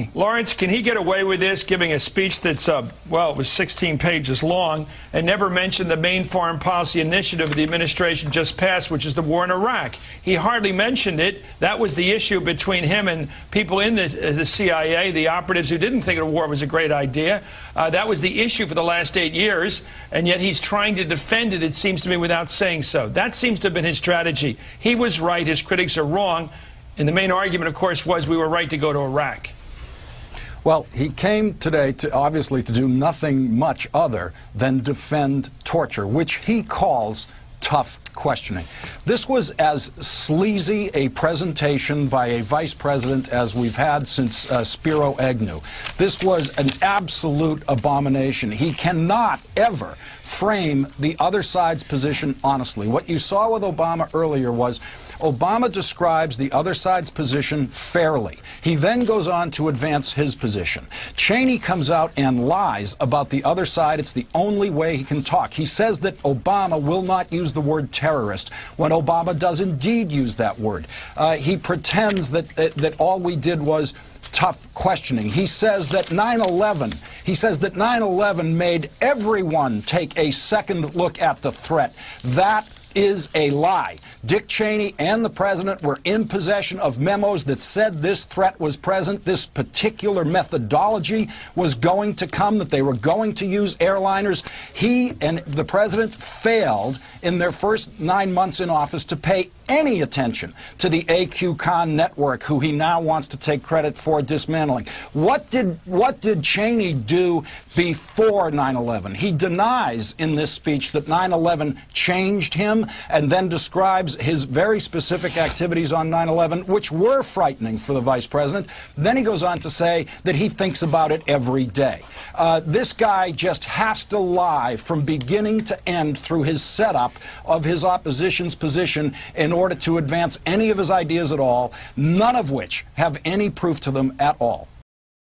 Cheney. Lawrence, can he get away with this, giving a speech that's, well, it was 16 pages long, and never mention the main foreign policy initiative the administration just passed, which is the war in Iraq? He hardly mentioned it. That was the issue between him and people in the CIA, the operatives who didn't think a war was a great idea. That was the issue for the last 8 years, and yet he's trying to defend it, it seems to me, without saying so. That seems to have been his strategy. He was right. His critics are wrong. And the main argument, of course, was we were right to go to Iraq. Well, he came today obviously to do nothing much other than defend torture, which he calls tough questioning. This was as sleazy a presentation by a vice president as we've had since Spiro Agnew. This was an absolute abomination. He cannot ever frame the other side's position honestly. What you saw with Obama earlier was Obama describes the other side's position fairly. He then goes on to advance his position. Cheney comes out and lies about the other side. It's the only way he can talk. He says that Obama will not use the word terrorist when Obama does indeed use that word. He pretends that all we did was tough questioning. He says that 9/11 made everyone take a second look at the threat. That is a lie. Dick Cheney and the president were in possession of memos that said this threat was present, this particular methodology was going to come, that they were going to use airliners. He and the president failed in their first 9 months in office to pay any attention to the AQ Khan network, who he now wants to take credit for dismantling. What did Cheney do before 9/11? He denies in this speech that 9/11 changed him, and then describes his very specific activities on 9/11, which were frightening for the vice president. Then he goes on to say that he thinks about it every day. This guy just has to lie from beginning to end through his setup of his opposition's position in order to advance any of his ideas at all, none of which have any proof to them at all.